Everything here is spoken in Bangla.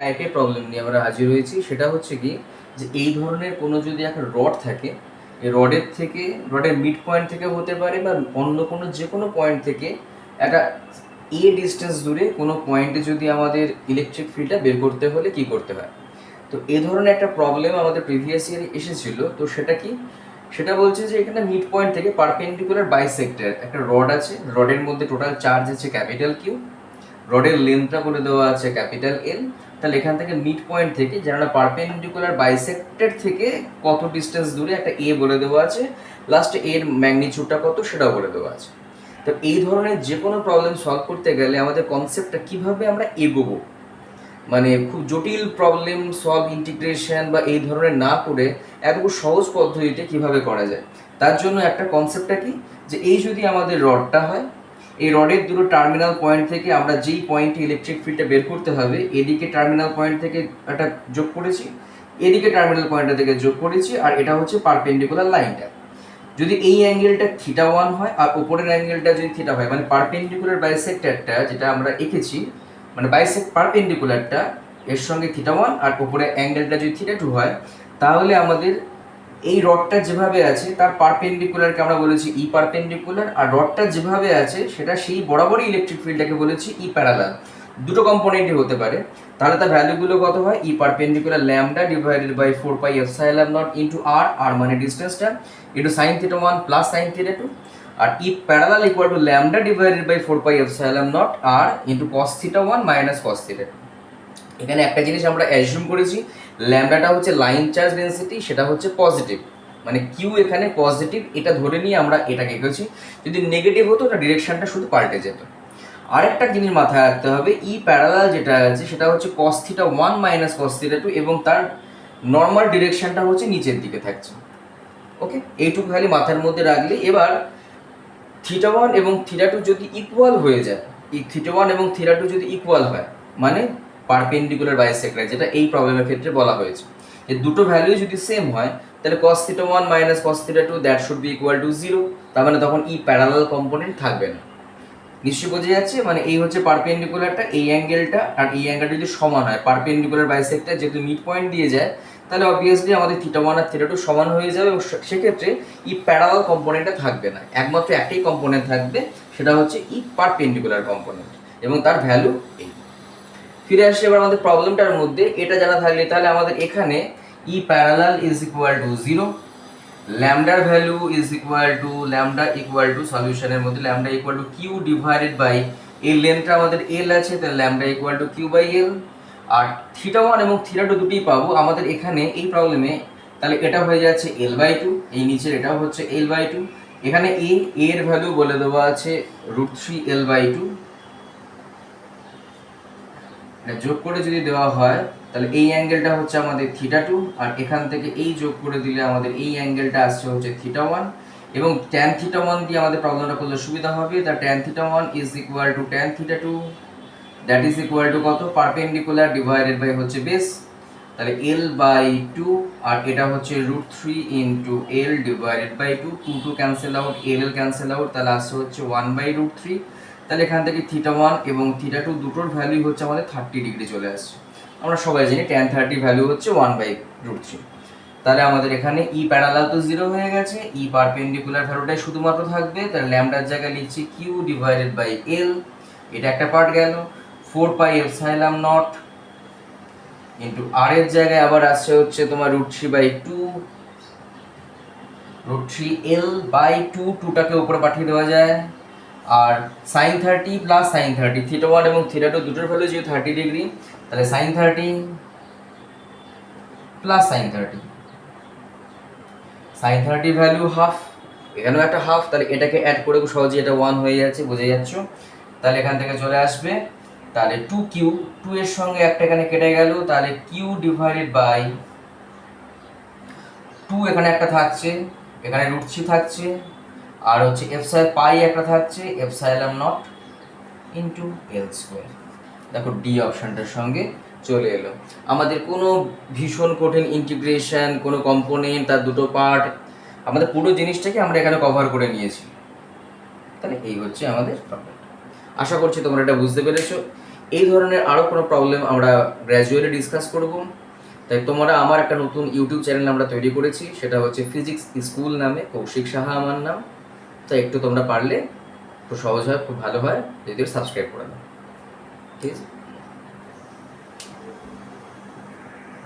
টাইপের প্রবলেম নিয়ে আমরা হাজির হয়েছি। সেটা হচ্ছে কি, যে এই ধরনের কোনো যদি একটা রড থাকে, এই রডের মিড পয়েন্ট থেকে হতে পারে বা অন্য কোনো যে কোনো পয়েন্ট থেকে একটা ডিস্টেন্স দূরে কোনো পয়েন্টে যদি আমাদের ইলেকট্রিক ফিল্ডটা বের করতে হলে কি করতে হয়। তো এ ধরনের একটা প্রবলেম আমাদের প্রিভিয়াস ইয়ারে এসেছিল। তো সেটা কি, সেটা বলছে যে এখানে মিড পয়েন্ট থেকে পারপেন্ডিকুলার বাইসেক্টর একটা রড আছে, রডের মধ্যে টোটাল চার্জ আছে ক্যাপিটাল কিউ, রডের লেন্থটা করে দেওয়া আছে ক্যাপিটাল এল। তাহলে এখান থেকে মিড পয়েন্ট থেকে যারা পারপেন্ডিকুলার বাইসেক্টর থেকে কত ডিস্টেন্স দূরে একটা এ বলে দেওয়া আছে, লাস্টে এর ম্যাগনিচিউডটা কত সেটাও বলে দেওয়া আছে। তো এই ধরনের যে কোনো প্রবলেম সলভ করতে গেলে আমাদের কনসেপ্টটা কিভাবে আমরা এগোবো, মানে খুব জটিল প্রবলেম সলভ ইন্টিগ্রেশন বা এই ধরনের না করে একদম সহজ পদ্ধতিতে কিভাবে করা যায়, তার জন্য একটা কনসেপ্টটা কি, যে এই যদি আমাদের রডটা হয়, এই রডের দুটো টার্মিনাল পয়েন্ট থেকে আমরা যেই পয়েন্টে ইলেকট্রিক ফিল্ডটা বের করতে হবে, এদিকে টার্মিনাল পয়েন্ট থেকে একটা যোগ করেছি, এদিকে টার্মিনাল পয়েন্টটা থেকে যোগ করেছি, আর এটা হচ্ছে পারপেন্ডিকুলার লাইনটা। যদি এই অ্যাঙ্গেলটা থিটা 1 হয় আর উপরের অ্যাঙ্গেলটা যদি থিটা হয়, মানে পারপেন্ডিকুলার বাইসেক্টরটা যেটা আমরা এঁকেছি, মানে পারপেন্ডিকুলারটা এর সঙ্গে থিটা 1 আর উপরে অ্যাঙ্গেলটা যদি থিটা 2 হয়, তাহলে আমাদের এই রডটা যেভাবে আছে তার পারপেন্ডিকুলারকে আমরা বলেছি ই পারপেন্ডিকুলার, আর রডটা যেভাবে আছে সেটা সেই বরাবরই ইলেকট্রিক ফিল্ডটাকে বলেছি ই প্যারালাল। দুটো কম্পোনেন্টই হতে পারে। তাহলে তার ভ্যালুগুলো কত হয়, E perpendicular lambda divided by 4 pi epsilon naught into R, আর মানে ডিস্টেন্সটা, into sine theta 1 plus sine theta 2, আর E parallel equal to lambda divided by 4 pi epsilon naught R into cos theta 1 minus cos theta 2। এখানে একটা জিনিস আমরা অ্যাজিউম করেছি, ল্যামডাটা হচ্ছে লাইন চার্জ ডেন্সিটি, সেটা হচ্ছে পজিটিভ, মানে কিউ এখানে পজিটিভ, এটা ধরে নিয়ে আমরা এটাকে এঁকেছি। যদি নেগেটিভ হতো ওটা ডিরেকশনটা শুধু পাল্টে যেত। আরেকটা জিনিস মাথায় রাখতে হবে, ই প্যারালাল যেটা আছে সেটা হচ্ছে কস থিটা 1 মাইনাস কস থিটা 2 এবং তার নর্মাল ডিরেকশনটা হচ্ছে নিচের দিকে থাকছে। ওকে, এইটুকু খালি মাথার মধ্যে রাখলে এবার থিটা 1 এবং থিটা 2 যদি ইকুয়াল হয়ে যায়, এই থিটা 1 এবং থিটা 2 যদি ইকুয়াল হয়, মানে পারপেন্ডিকুলার বাইসেক্টর যেটা এই প্রবলেমের ক্ষেত্রে বলা হয়েছে, এই দুটো ভ্যালু যদি সেম হয়, তাহলে cos θ1 minus cos θ2 that should be equal to 0। তার মানে তখন ই প্যারালাল কম্পোনেন্ট থাকবে না। নিশ্চয়ই বোঝা যাচ্ছে, মানে এই হচ্ছে পারপেন্ডিকুলারটা, এই অ্যাঙ্গেলটা আর এই অ্যাঙ্গেলটা যদি সমান হয়, পারপেন্ডিকুলার বাইসেক্টর যেহেতু মিড পয়েন্ট দিয়ে যায়, তাহলে অবভিয়াসলি আমাদের θ1 আর θ2 সমান হয়ে যাবে এবং সেক্ষেত্রে ই প্যারালাল কম্পোনেন্টটা থাকবে না, একমাত্র একটাই কম্পোনেন্ট থাকবে, সেটা হচ্ছে ই পারপেন্ডিকুলার কম্পোনেন্ট এবং তার ভ্যালু এই। ফিরে আসছে এবার আমাদের প্রবলেমটার মধ্যে, এটা জানা থাকলে তাহলে আমাদের এখানে E parallel is equal to 0, ল্যামডার ভ্যালু ইজ ইকুয়াল টু সলিউশনের মধ্যে lambda equal to Q divided by এই লেন্থটা আমাদের এল আছে, তাহলে lambda equal to Q by L. আর θ1 এবং θ2 দুটোই পাবো আমাদের এখানে এই প্রবলেমে, তাহলে এটা হয়ে যাচ্ছে L/2, এই নিচের এটাও হচ্ছে L/2। এখানে এর ভ্যালু বলে দেওয়া আছে √3L/2, যোগ করে যদি দেওয়া হয় তাহলে এই অ্যাঙ্গেলটা হচ্ছে আমাদের θ2, আর এখান থেকে এই যোগ করে দিলে আমাদের এই অ্যাঙ্গেলটা আসছে হচ্ছে θ1, এবং tan θ1 দিয়ে আমাদের প্রবলেমটা করলে সুবিধা হবে। তার tan θ1 is equal to tan θ2 that is equal to কত, পারপেন্ডিকুলার ডিভাইডেড বাই হচ্ছে বেস, তাহলে L/2, আর এটা হচ্ছে √3 into L divided by 2, 2 cancel out, L cancel out, তাহলে আসছে হচ্ছে 1/√3। তাহলে এখান থেকে θ1 এবং θ2 দুটোর ভ্যালু হচ্ছে আমাদের 30 ডিগ্রি চলে আসছে। আমরা সবাই জানি tan 30 ভ্যালু হচ্ছে 1/√3। তাহলে আমাদের এখানে ই প্যারালাল তো 0 হয়ে গেছে, ই পারপেন্ডিকুলার ভ্যালুটাই শুধুমাত্র থাকবে, তাহলে ল্যামডার জায়গায় লিখছি কিউ ডিভাইডেড বাই এল, এটা একটা পার্ট গেল, 4 পাই এপসাইলন নট ইন্টু আর এর জায়গায় আবার আসছে হচ্ছে তোমার √3/2, √3L/2, 2টাকে উপরে পাঠিয়ে দেওয়া যায়, আর সাইন 30 প্লাস সাইন 30, θ1 এবং θ2 দুটোর ভ্যালু যেহেতু 30 ডিগ্রি, তাহলে sine 30 plus sine 30, sine 30 value half, এখানেও একটা হাফ, তাহলে এটাকে অ্যাড করে সহজেই এটা 1 হয়ে যাচ্ছে, বুঝে যাচ্ছ। তাহলে এখান থেকে চলে আসবে, তাহলে 2Q, 2 এর সঙ্গে একটা এখানে কেটে গেল, তাহলে Q ডিভাইডেড বাই 2, এখানে একটা থাকছে, এখানে √3 থাকছে, আর হচ্ছে পাই একটা থাকছে, এপসাইলন নট ইন্টু L²। দেখো ডি অপশনটার সঙ্গে চলে এলো। আমাদের কোনো ভীষণ কঠিন ইন্টিগ্রেশন, কোনো কম্পোনেন্ট তার দুটো পার্ট, আমাদের পুরো জিনিসটাকে আমরা এখানে কভার করে নিয়েছি। তাহলে এই হচ্ছে আমাদের প্রবলেম। আশা করছি তোমরা এটা বুঝতে পেরেছো। এই ধরনের আরও কোনো প্রবলেম আমরা গ্র্যাজুয়ালি ডিসকাস করব। তাই তোমরা আমার একটা নতুন ইউটিউব চ্যানেল আমরা তৈরি করেছি, সেটা হচ্ছে ফিজিক্স স্কুল নামে, কৌশিক সাহা আমার নাম। তাই একটু তোমরা পারলে খুব সহজ হয়, খুব ভালো হয় যদি সাবস্ক্রাইব করে দাও, ঠিক আছে।